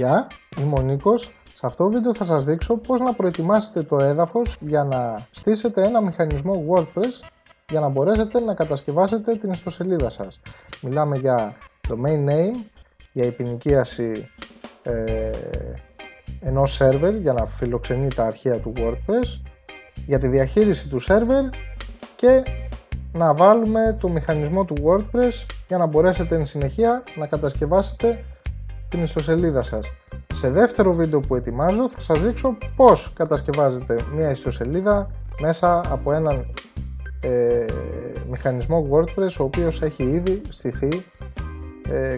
Γεια, είμαι ο Νίκος. Σε αυτό το βίντεο θα σας δείξω πώς να προετοιμάσετε το έδαφος για να στήσετε ένα μηχανισμό WordPress για να μπορέσετε να κατασκευάσετε την ιστοσελίδα σας. Μιλάμε για domain name, για επενοικίαση ενός server για να φιλοξενεί τα αρχεία του WordPress, για τη διαχείριση του server και να βάλουμε το μηχανισμό του WordPress για να μπορέσετε εν συνεχεία να κατασκευάσετε την ιστοσελίδα σας. Σε δεύτερο βίντεο που ετοιμάζω θα σας δείξω πώς κατασκευάζετε μια ιστοσελίδα μέσα από έναν μηχανισμό WordPress ο οποίος έχει ήδη στηθεί,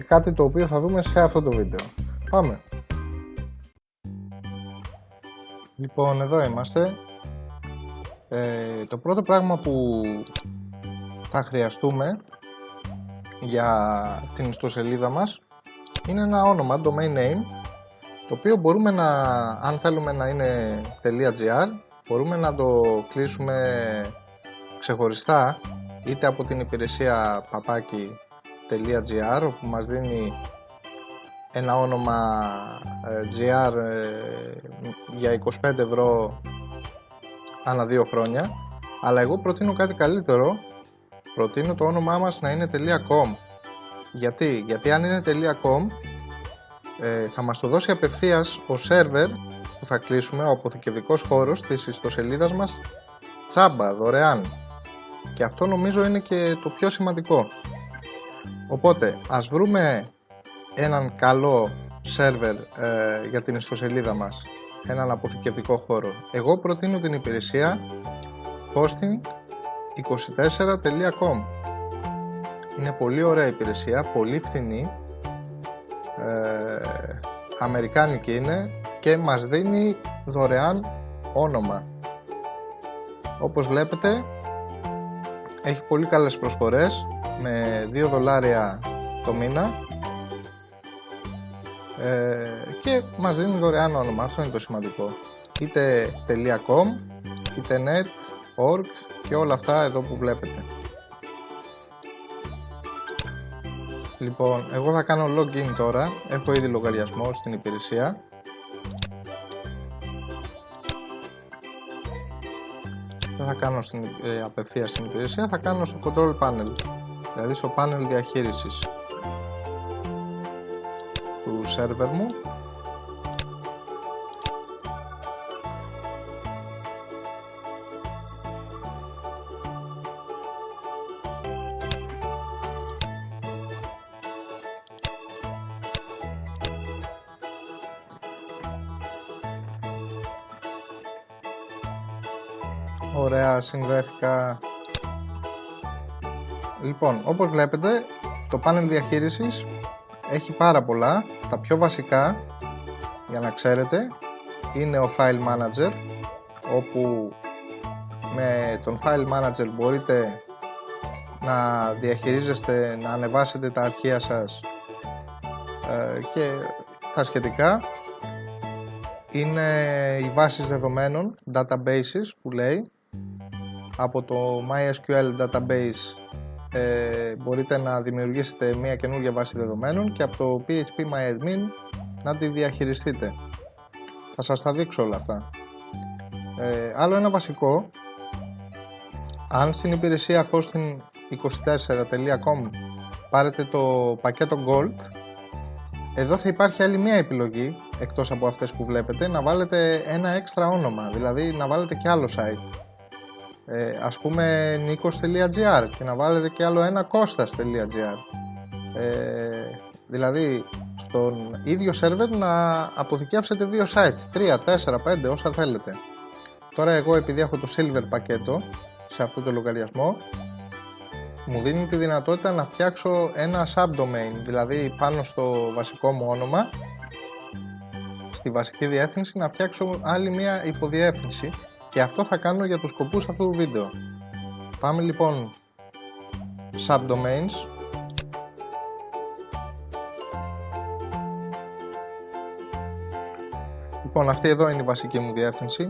κάτι το οποίο θα δούμε σε αυτό το βίντεο. Πάμε! Λοιπόν, εδώ είμαστε. Το πρώτο πράγμα που θα χρειαστούμε για την ιστοσελίδα μας είναι ένα όνομα, domain name, το οποίο μπορούμε να, αν θέλουμε να είναι .gr, μπορούμε να το κλείσουμε ξεχωριστά είτε από την υπηρεσία papaki.gr, όπου μας δίνει ένα όνομα gr για 25 ευρώ ανά 2 χρόνια, αλλά εγώ προτείνω κάτι καλύτερο. Προτείνω το όνομά μας να είναι .com. Γιατί αν είναι .com θα μας το δώσει απευθείας ο σερβερ που θα κλείσουμε, ο αποθηκευτικός χώρος της ιστοσελίδας μας, τσάμπα, δωρεάν. Και αυτό νομίζω είναι και το πιο σημαντικό. Οπότε ας βρούμε έναν καλό σερβερ για την ιστοσελίδα μας, έναν αποθηκευτικό χώρο. Εγώ προτείνω την υπηρεσία hosting24.com. Είναι πολύ ωραία υπηρεσία, πολύ φθηνή, αμερικάνικη είναι και μας δίνει δωρεάν όνομα. Όπως βλέπετε έχει πολύ καλές προσφορές με $2 το μήνα και μας δίνει δωρεάν όνομα. Αυτό είναι το σημαντικό. Είτε .com, είτε .net, .org και όλα αυτά εδώ που βλέπετε. Λοιπόν, εγώ θα κάνω login τώρα, έχω ήδη λογαριασμό στην υπηρεσία. Δεν θα κάνω απευθείας στην υπηρεσία, θα κάνω στο control panel, δηλαδή στο panel διαχείρισης του server μου. Ωραία, συνδέθηκα. Λοιπόν, όπως βλέπετε το πάνελ διαχείρισης έχει πάρα πολλά. Τα πιο βασικά, για να ξέρετε, είναι ο File Manager, όπου με τον File Manager μπορείτε να διαχειρίζεστε, να ανεβάσετε τα αρχεία σας και τα σχετικά. Είναι οι βάσεις δεδομένων, databases που λέει. Από το MySQL database μπορείτε να δημιουργήσετε μια καινούργια βάση δεδομένων και από το PHP-MyAdmin να τη διαχειριστείτε. Θα σας τα δείξω όλα αυτά. Άλλο ένα βασικό, αν στην υπηρεσία hosting24.com πάρετε το πακέτο Gold, εδώ θα υπάρχει άλλη μια επιλογή εκτός από αυτές που βλέπετε, να βάλετε ένα έξτρα όνομα, δηλαδή να βάλετε και άλλο site. Ας πούμε nikos.gr και να βάλετε και άλλο ένα kostas.gr, δηλαδή στον ίδιο σερβερ να αποθηκεύσετε δύο site, 3, 4, 5 όσα θέλετε. Τώρα εγώ, επειδή έχω το silver πακέτο σε αυτό το λογαριασμό, μου δίνει τη δυνατότητα να φτιάξω ένα subdomain, δηλαδή πάνω στο βασικό μου όνομα, στη βασική διεύθυνση, να φτιάξω άλλη μια υποδιεύθυνση. Και αυτό θα κάνω για τους σκοπούς αυτού του βίντεο. Πάμε λοιπόν subdomains. Λοιπόν, αυτή εδώ είναι η βασική μου διεύθυνση,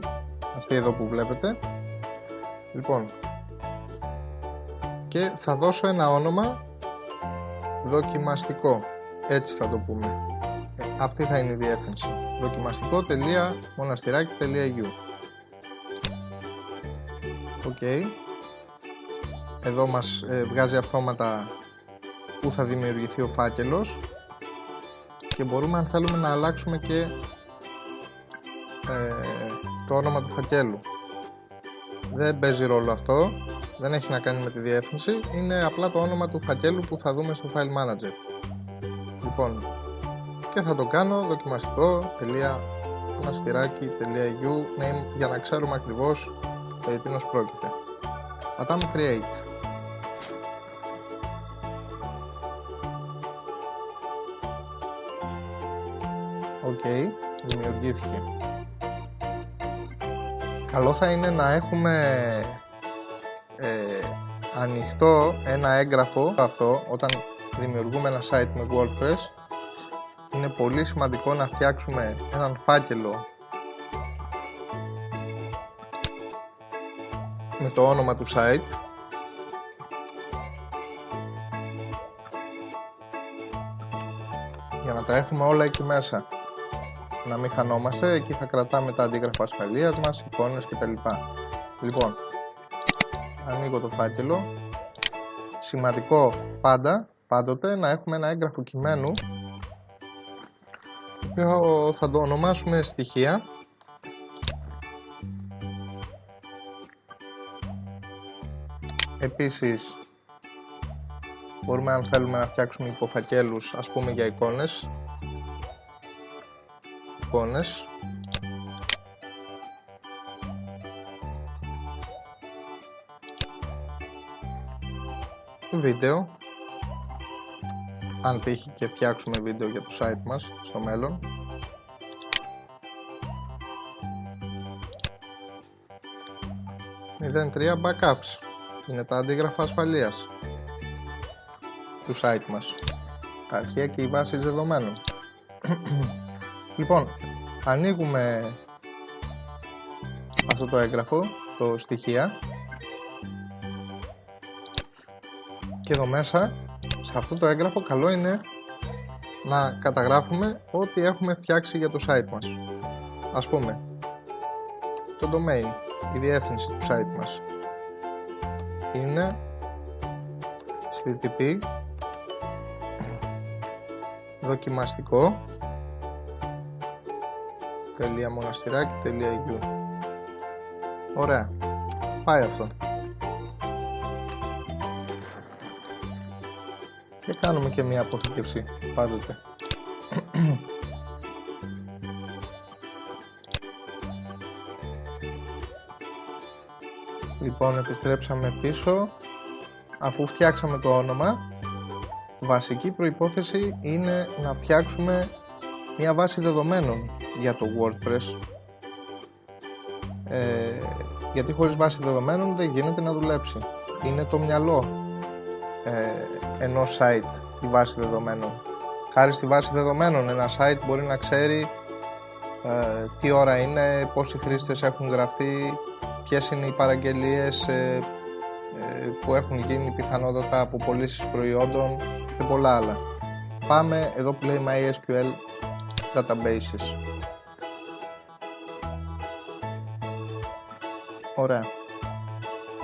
αυτή εδώ που βλέπετε. Λοιπόν, και θα δώσω ένα όνομα δοκιμαστικό, έτσι θα το πούμε. Αυτή θα είναι η διεύθυνση. Δοκιμαστικό.μοναστηράκι.eu. Ok. Εδώ μας βγάζει αυτόματα που θα δημιουργηθεί ο φάκελος και μπορούμε, αν θέλουμε, να αλλάξουμε και το όνομα του φακέλου. Δεν παίζει ρόλο αυτό, δεν έχει να κάνει με τη διεύθυνση, είναι απλά το όνομα του φακέλου που θα δούμε στο File Manager. Λοιπόν, και θα το κάνω δοκιμαστικό.μοναστηράκι.eu name για να ξέρουμε ακριβώς περί τίνος πρόκειται. Πατάμε Create. Ok, δημιουργήθηκε. Καλό θα είναι να έχουμε ανοιχτό ένα έγγραφο αυτό όταν δημιουργούμε ένα site με WordPress. Είναι πολύ σημαντικό να φτιάξουμε έναν φάκελο με το όνομα του site για να τα έχουμε όλα εκεί μέσα, να μην χανόμαστε. Εκεί θα κρατάμε τα αντίγραφα ασφαλείας μας, εικόνες κτλ. Λοιπόν, ανοίγω το φάκελο. Σημαντικό πάντοτε να έχουμε ένα έγγραφο κειμένου, το οποίο θα το ονομάσουμε στοιχεία. Επίσης μπορούμε, αν θέλουμε, να φτιάξουμε υποφακέλους, ας πούμε για εικόνες. Βίντεο, αν τύχει και φτιάξουμε βίντεο για το site μας στο μέλλον. .3 backups, είναι τα αντίγραφα ασφαλείας του site μας, τα αρχεία και οι βάσεις δεδομένων. Λοιπόν, ανοίγουμε αυτό το έγγραφο, το στοιχεία, και εδώ μέσα, σε αυτό το έγγραφο, καλό είναι να καταγράφουμε ό,τι έχουμε φτιάξει για το site μας. Ας πούμε, το domain, η διεύθυνση του site μας είναι http δοκιμαστικό.μοναστηράκι.eu. Ωραία, πάει αυτό. Και κάνουμε και μία αποθήκευση πάντοτε. Λοιπόν, επιστρέψαμε πίσω. Αφού φτιάξαμε το όνομα, βασική προϋπόθεση είναι να φτιάξουμε μία βάση δεδομένων για το WordPress, γιατί χωρίς βάση δεδομένων δεν γίνεται να δουλέψει. Είναι το μυαλό ενός site η βάση δεδομένων. Χάρη στη βάση δεδομένων ένα site μπορεί να ξέρει τι ώρα είναι, πόσοι χρήστες έχουν γραφτεί, ποιες είναι οι παραγγελίες που έχουν γίνει πιθανότατα από πωλήσεις προϊόντων και πολλά άλλα. Πάμε εδώ που λέει MySQL Databases. Ωραία.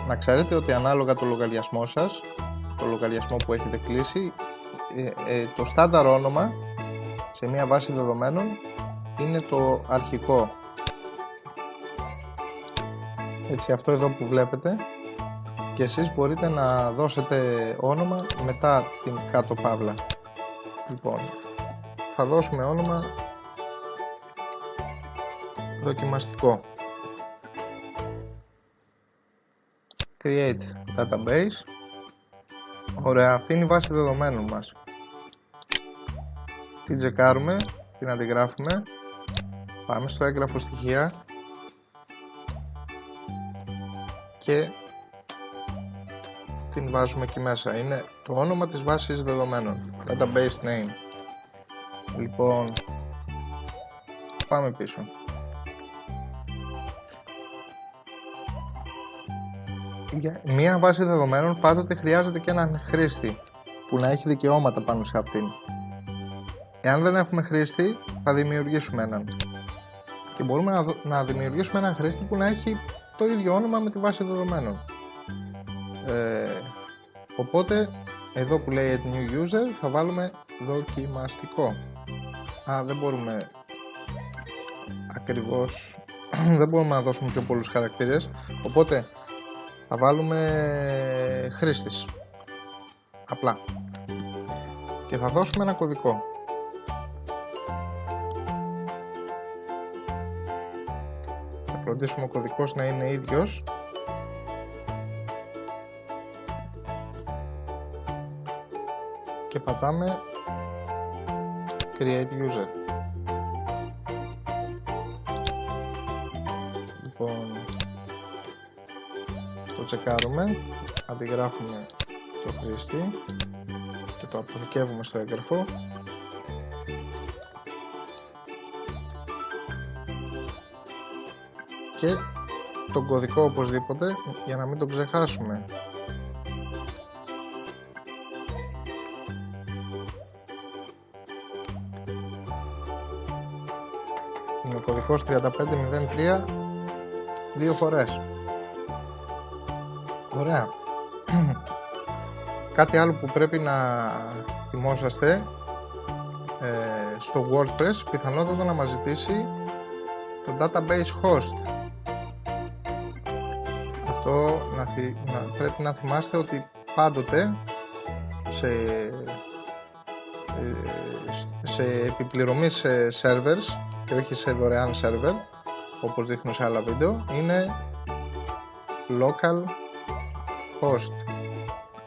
Να ξέρετε ότι ανάλογα το λογαριασμό σας, το λογαριασμό που έχετε κλείσει, το στάνταρ όνομα σε μια βάση δεδομένων είναι το αρχικό. Έτσι, αυτό εδώ που βλέπετε, και εσείς μπορείτε να δώσετε όνομα μετά την κάτω παύλα. Λοιπόν, θα δώσουμε όνομα δοκιμαστικό. Create database. Ωραία, αυτή είναι η βάση δεδομένων μας. Την τσεκάρουμε, την αντιγράφουμε. Πάμε στο έγγραφο στοιχεία και την βάζουμε εκεί μέσα. Είναι το όνομα της βάσης δεδομένων, database name. Λοιπόν, πάμε πίσω. Για μία βάση δεδομένων πάντοτε χρειάζεται και έναν χρήστη που να έχει δικαιώματα πάνω σε αυτήν. Εάν δεν έχουμε χρήστη, θα δημιουργήσουμε έναν. Και μπορούμε να δημιουργήσουμε έναν χρήστη που να έχει το ίδιο όνομα με τη βάση δεδομένων. Οπότε, εδώ που λέει add new user, θα βάλουμε δοκιμαστικό. Δεν μπορούμε ακριβώς, δεν μπορούμε να δώσουμε πιο πολλούς χαρακτήρες, οπότε θα βάλουμε χρήστης, απλά, και θα δώσουμε ένα κωδικό. Θα φροντίσουμε ο κωδικός να είναι ίδιος. Και πατάμε create user. Λοιπόν, το τσεκάρουμε, αντιγράφουμε το χρήστη και το αποθηκεύουμε στο έγγραφο. Και τον κωδικό οπωσδήποτε, για να μην τον ξεχάσουμε. Είναι ο κωδικός 3503 δύο φορές. Ωραία. Κάτι άλλο που πρέπει να θυμόσαστε, στο WordPress πιθανότατα να μας ζητήσει το database host. Αυτό πρέπει να θυμάστε ότι πάντοτε σε επιπληρωμή σε servers και όχι σε δωρεάν server, όπως δείχνω σε άλλα βίντεο, είναι local host.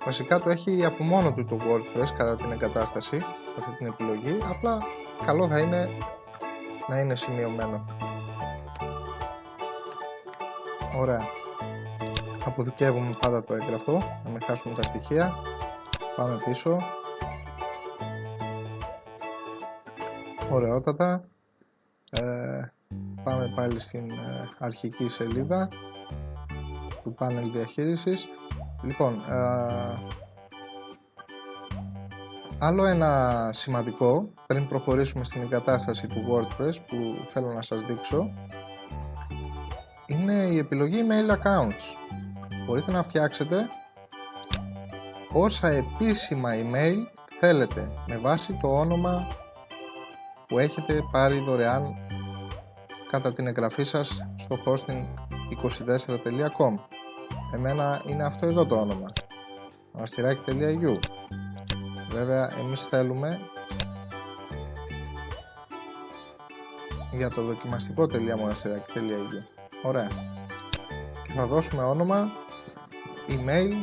Βασικά το έχει από μόνο του το WordPress κατά την εγκατάσταση, αυτή την επιλογή, απλά καλό θα είναι να είναι σημειωμένο. Ωραία. Αποθηκεύουμε πάντα το έγγραφο, να μην χάσουμε τα στοιχεία. Πάμε πίσω. Ωραιότατα. Πάμε πάλι στην αρχική σελίδα του πάνελ διαχείρισης. Λοιπόν, άλλο ένα σημαντικό πριν προχωρήσουμε στην εγκατάσταση του WordPress που θέλω να σας δείξω είναι η επιλογή email accounts. Μπορείτε να φτιάξετε όσα επίσημα email θέλετε με βάση το όνομα που έχετε πάρει δωρεάν κατά την εγγραφή σας στο hosting24.com. Εμένα είναι αυτό εδώ το όνομα, monastiraki.eu. Βέβαια εμείς θέλουμε για το δοκιμαστικό.monastiraki.eu. Ωραία. Και θα δώσουμε όνομα, email,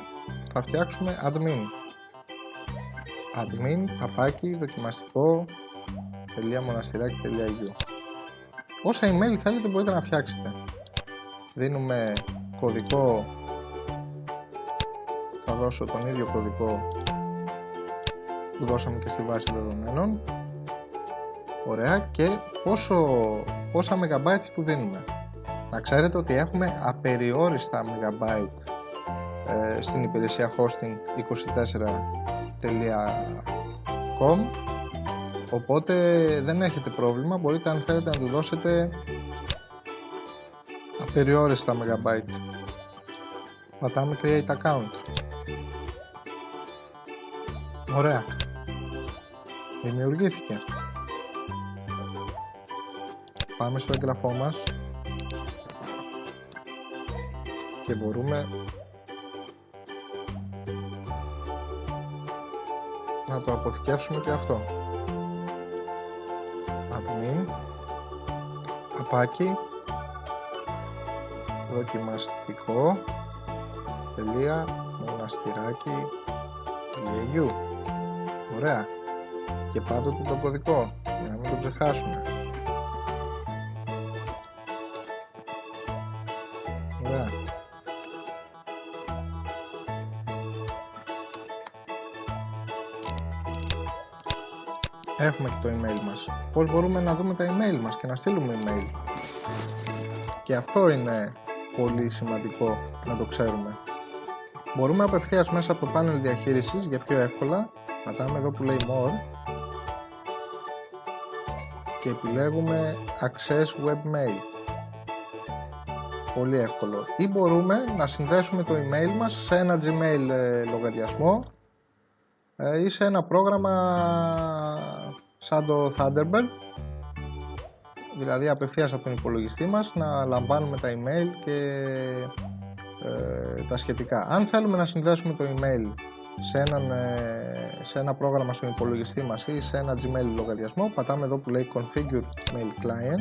θα φτιάξουμε admin δοκιμαστικό.monastiraki.eu. Όσα email θέλετε μπορείτε να φτιάξετε. Δίνουμε κωδικό, θα δώσω τον ίδιο κωδικό που δώσαμε και στη βάση δεδομένων. Ωραία. Και πόσα megabytes που δίνουμε. Να ξέρετε ότι έχουμε απεριόριστα megabyte στην υπηρεσία hosting24.com, οπότε δεν έχετε πρόβλημα, μπορείτε αν θέλετε να του δώσετε απεριόριστα megabyte. Πατάμε create account. Ωραία. Δημιουργήθηκε. Πάμε στο έγγραφό μας και μπορούμε να το αποθηκεύσουμε και αυτό. Admin απάκι δοκιμαστικό .monastiraki.eu. Ωραία. Και πάντοτε το κωδικό για να μην το ξεχάσουμε. Ωραία. Έχουμε και το email μας. Πώς μπορούμε να δούμε τα email μας και να στείλουμε email. Και αυτό είναι πολύ σημαντικό να το ξέρουμε. Μπορούμε απευθείας μέσα από το πάνελ διαχείρισης για πιο εύκολα. Πατάμε εδώ που λέει More και επιλέγουμε Access Webmail. Πολύ εύκολο. Ή μπορούμε να συνδέσουμε το email μας σε ένα Gmail λογαριασμό ή σε ένα πρόγραμμα σαν το Thunderbird, δηλαδή απευθείας από τον υπολογιστή μας να λαμβάνουμε τα email και τα σχετικά. Αν θέλουμε να συνδέσουμε το email σε ένα πρόγραμμα στον υπολογιστή μας ή σε ένα Gmail λογαριασμό, πατάμε εδώ που λέει Configure Mail Client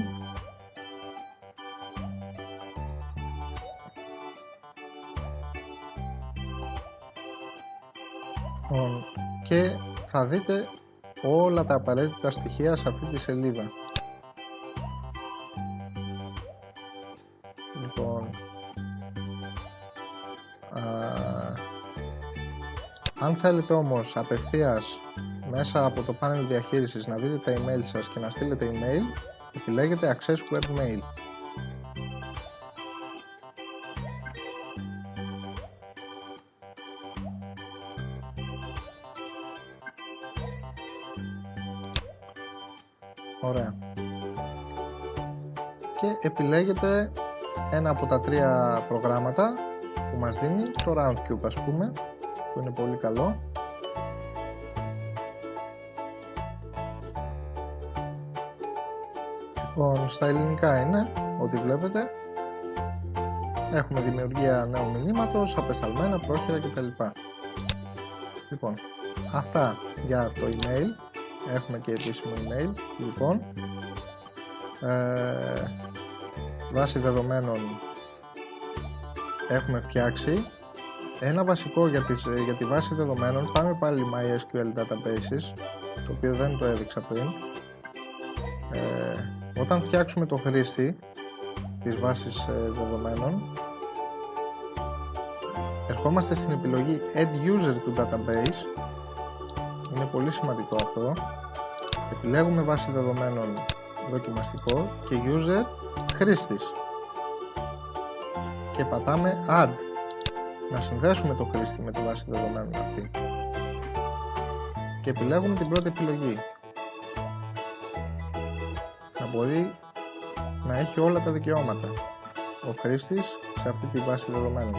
και θα δείτε όλα τα απαραίτητα στοιχεία σε αυτή τη σελίδα. Λοιπόν, αν θέλετε όμως απευθείας μέσα από το πάνελ διαχείρισης να δείτε τα email σας και να στείλετε email, επιλέγετε Access Web Mail. Ωραία. Και επιλέγετε ένα από τα τρία προγράμματα που μας δίνει, το Roundcube ας πούμε, που είναι πολύ καλό. Λοιπόν, στα ελληνικά είναι, ό,τι βλέπετε. Έχουμε δημιουργία νέου μηνύματος, απεσταλμένα, πρόχειρα κτλ. Λοιπόν, αυτά για το email. Έχουμε και επίσημο email. Λοιπόν, βάση δεδομένων έχουμε φτιάξει. Ένα βασικό για τη βάση δεδομένων, πάμε πάλι MySQL Databases, το οποίο δεν το έδειξα πριν. Όταν φτιάξουμε το χρήστη της βάσης δεδομένων, ερχόμαστε στην επιλογή Add User to Database. Είναι πολύ σημαντικό αυτό. Επιλέγουμε βάση δεδομένων δοκιμαστικό και User χρήστης και πατάμε Add, να συνδέσουμε το χρήστη με τη βάση δεδομένων αυτή και επιλέγουμε την πρώτη επιλογή, να μπορεί να έχει όλα τα δικαιώματα ο χρήστης σε αυτή τη βάση δεδομένων.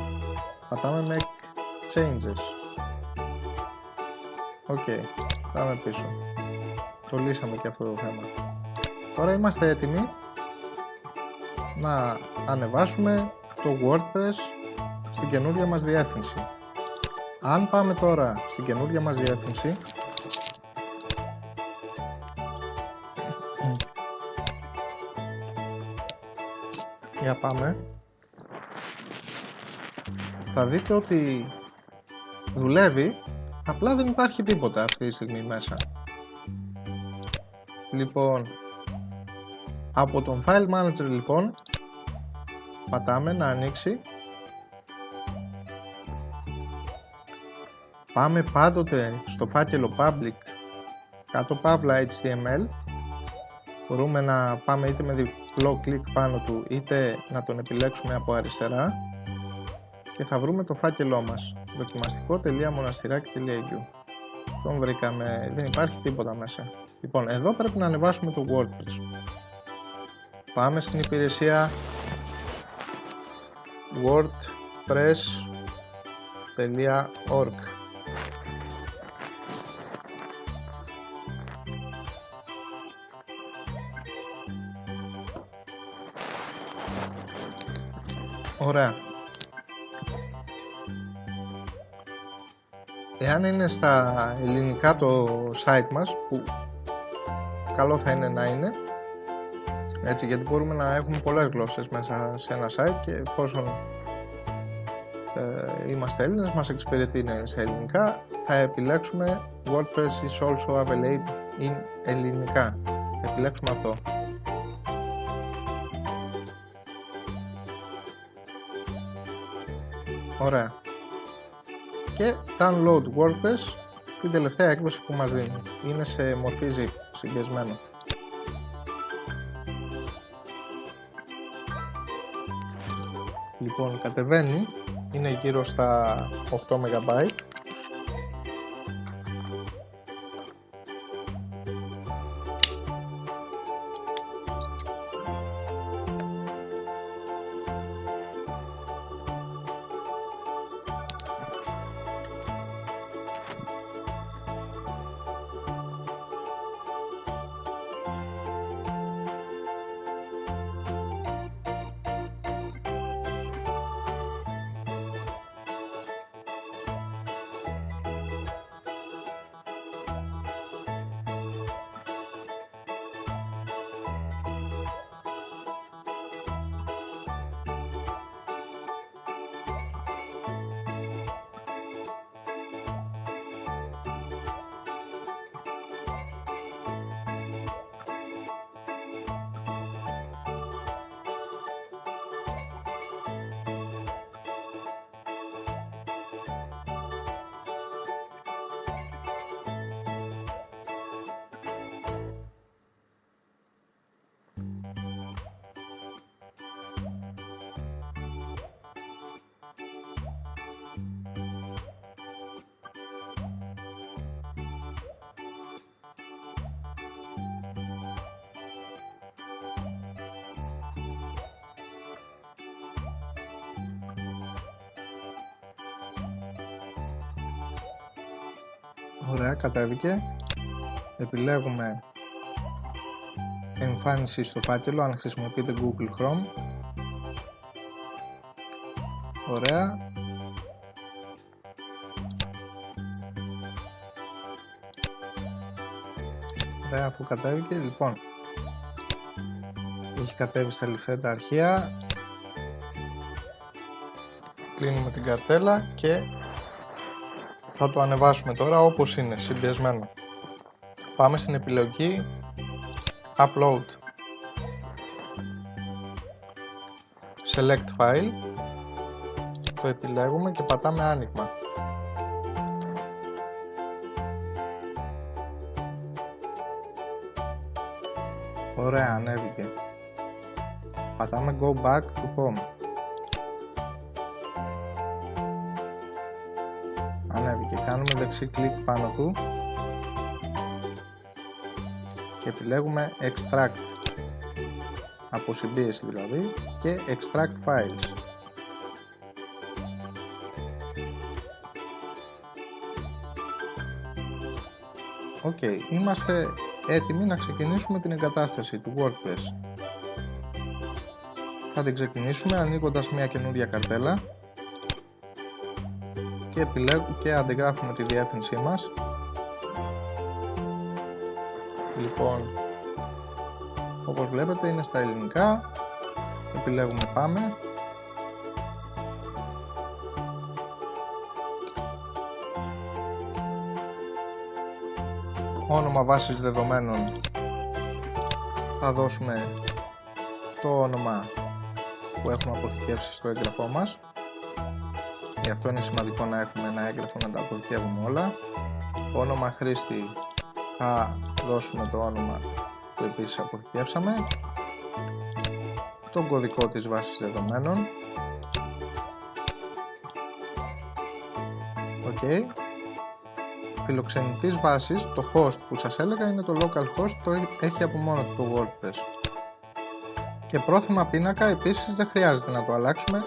Πατάμε Make Changes. Ok, πάμε πίσω. Το λύσαμε και αυτό το θέμα. Τώρα είμαστε έτοιμοι να ανεβάσουμε το WordPress στην καινούργια μας διεύθυνση. Αν πάμε τώρα στην καινούργια μας διεύθυνση, για πάμε, θα δείτε ότι δουλεύει, απλά δεν υπάρχει τίποτα αυτή τη στιγμή μέσα. Λοιπόν, από τον File Manager λοιπόν πατάμε να ανοίξει. Πάμε πάντοτε στο φάκελο Public κάτω παύλα HTML. Μπορούμε να πάμε είτε με διπλό κλικ πάνω του είτε να τον επιλέξουμε από αριστερά και θα βρούμε το φάκελό μας, δοκιμαστικό.monastiraki.eu. Τον βρήκαμε, δεν υπάρχει τίποτα μέσα. Λοιπόν, εδώ πρέπει να ανεβάσουμε το WordPress. Πάμε στην υπηρεσία wordpress.org. Ωραία. Εάν είναι στα ελληνικά το site μας, που καλό θα είναι να είναι, έτσι, γιατί μπορούμε να έχουμε πολλές γλώσσες μέσα σε ένα site και εφόσον είμαστε Έλληνες, μας εξυπηρετεί να είναι σε ελληνικά, θα επιλέξουμε WordPress is also available in ελληνικά. Θα επιλέξουμε αυτό. Ωραία. Και download WordPress, την τελευταία έκδοση που μας δίνει. Είναι σε μορφή zip, συγκεσμένο. Λοιπόν, κατεβαίνει, είναι γύρω στα 8 MB. Ωραία, κατέβηκε. Επιλέγουμε εμφάνιση στο φάκελο αν χρησιμοποιείτε Google Chrome. Ωραία. Ωραία, αφού κατέβηκε, λοιπόν, έχει κατέβει στα λιθέντα αρχεία. Κλείνουμε την καρτέλα και θα το ανεβάσουμε τώρα όπως είναι, συμπιεσμένο. Πάμε στην επιλογή Upload. Select File. Το επιλέγουμε και πατάμε άνοιγμα. Ωραία, ανέβηκε. Πατάμε Go Back to Home. Ανέβηκε. Κάνουμε δεξί κλικ πάνω του και επιλέγουμε Extract. Αποσυμπίεση δηλαδή, και Extract Files. Ok, είμαστε έτοιμοι να ξεκινήσουμε την εγκατάσταση του WordPress. Θα την ξεκινήσουμε ανοίγοντας μια καινούργια καρτέλα και αντιγράφουμε τη διεύθυνσή μας. Λοιπόν, όπως βλέπετε είναι στα ελληνικά. Επιλέγουμε πάμε. Όνομα βάσης δεδομένων, θα δώσουμε το όνομα που έχουμε αποθηκεύσει στο έγγραφό μας. Γι' αυτό είναι σημαντικό να έχουμε ένα έγγραφο να τα αποθηκεύουμε όλα. Όνομα χρήστη, θα δώσουμε το όνομα που επίσης αποθηκεύσαμε. Τον κωδικό της βάσης δεδομένων. Ok. Φιλοξενητής βάσης, το host που σας έλεγα είναι το localhost, το έχει από μόνο του το WordPress. Και πρόθυμα πίνακα επίσης δεν χρειάζεται να το αλλάξουμε.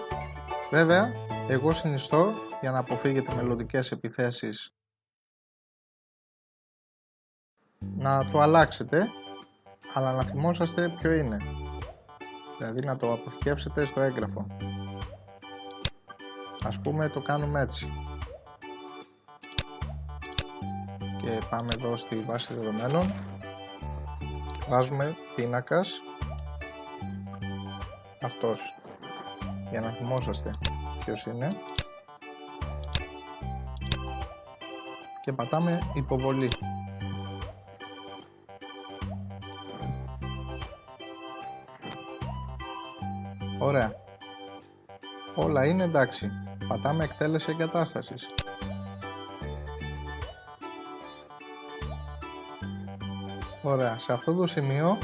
Βέβαια, εγώ συνιστώ, για να αποφύγετε μελλοντικές επιθέσεις, να το αλλάξετε, αλλά να θυμόσαστε ποιο είναι. Δηλαδή να το αποθηκεύσετε στο έγγραφο. Ας πούμε το κάνουμε έτσι. Και πάμε εδώ στη βάση δεδομένων. Βάζουμε πίνακας. Αυτός. Για να θυμόσαστε ποιος είναι. Και πατάμε υποβολή. Ωραία. Όλα είναι εντάξει. Πατάμε εκτέλεση εγκατάστασης. Ωραία. Σε αυτό το σημείο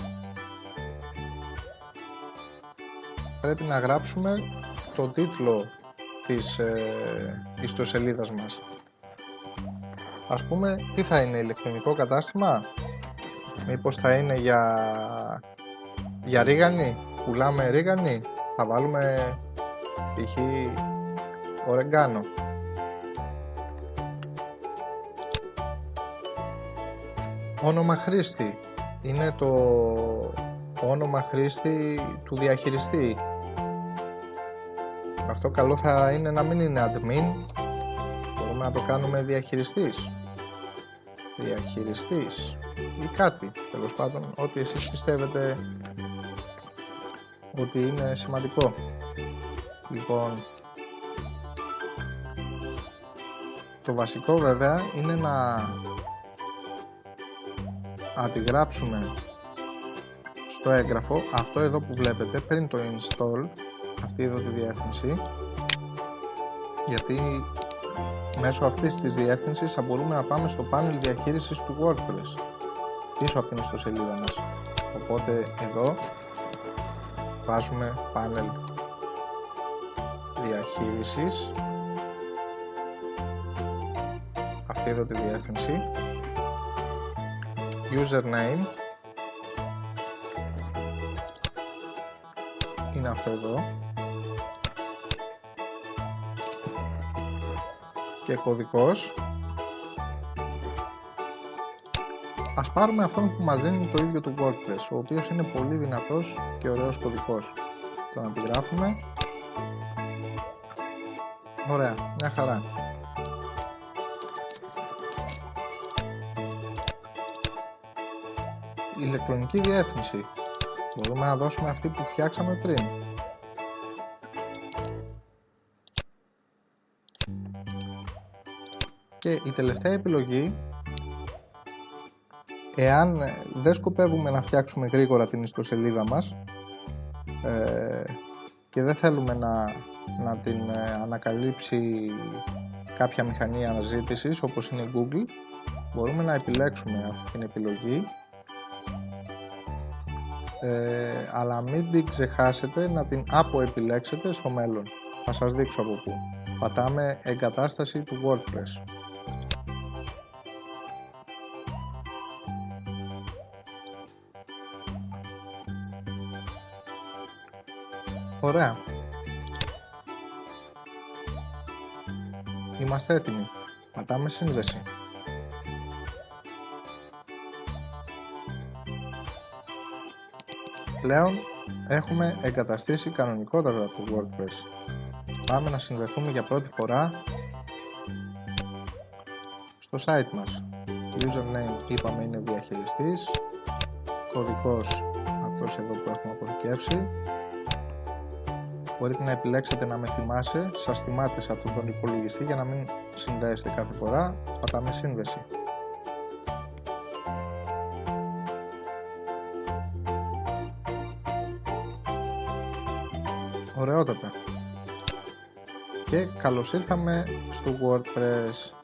πρέπει να γράψουμε το τίτλο της ιστοσελίδας μας. Ας πούμε, τι θα είναι, ηλεκτρονικό κατάστημα? Μήπως θα είναι για ρίγανη? Πουλάμε ρίγανη? Θα βάλουμε π.χ. ορεγκάνο. Όνομα χρήστη είναι το όνομα χρήστη του διαχειριστή. Αυτό καλό θα είναι να μην είναι admin. Μπορούμε να το κάνουμε διαχειριστής ή κάτι, τέλος πάντων, ό,τι εσείς πιστεύετε ότι είναι σημαντικό. Λοιπόν, το βασικό βέβαια είναι να αντιγράψουμε στο έγγραφο αυτό εδώ που βλέπετε πριν το install, αυτή εδώ τη διεύθυνση, γιατί μέσω αυτής της διεύθυνσης θα μπορούμε να πάμε στο πάνελ διαχείρισης του WordPress πίσω από την ιστοσελίδα μας. Οπότε εδώ βάζουμε πάνελ διαχείρισης, αυτή εδώ τη διεύθυνση, username είναι αυτό εδώ και κωδικός Ας πάρουμε αυτόν που μας δίνει το ίδιο του WordPress, ο οποίος είναι πολύ δυνατός και ωραίος κωδικός. Τον αντιγράφουμε. Ωραία, μια χαρά. Ηλεκτρονική διεύθυνση. Μπορούμε να δώσουμε αυτή που φτιάξαμε πριν. Και η τελευταία επιλογή, εάν δεν σκοπεύουμε να φτιάξουμε γρήγορα την ιστοσελίδα μας και δεν θέλουμε να την ανακαλύψει κάποια μηχανή αναζήτησης όπως είναι Google, μπορούμε να επιλέξουμε αυτή την επιλογή, αλλά μην την ξεχάσετε να την αποεπιλέξετε στο μέλλον. Θα σας δείξω από πού. Πατάμε εγκατάσταση του WordPress. Ωραία. Είμαστε έτοιμοι. Πατάμε σύνδεση. Πλέον έχουμε εγκαταστήσει κανονικότατα το WordPress. Πάμε να συνδεθούμε για πρώτη φορά στο site μας. Username είπαμε είναι διαχειριστής. Κωδικός αυτός εδώ που έχουμε αποθηκεύσει. Μπορείτε να επιλέξετε να με θυμάσαι, σας θυμάται σε αυτόν τον υπολογιστή για να μην συνδέεστε κάθε φορά. Πατάμε σύνδεση. Ωραιότατα. Και καλώς ήρθαμε στο WordPress.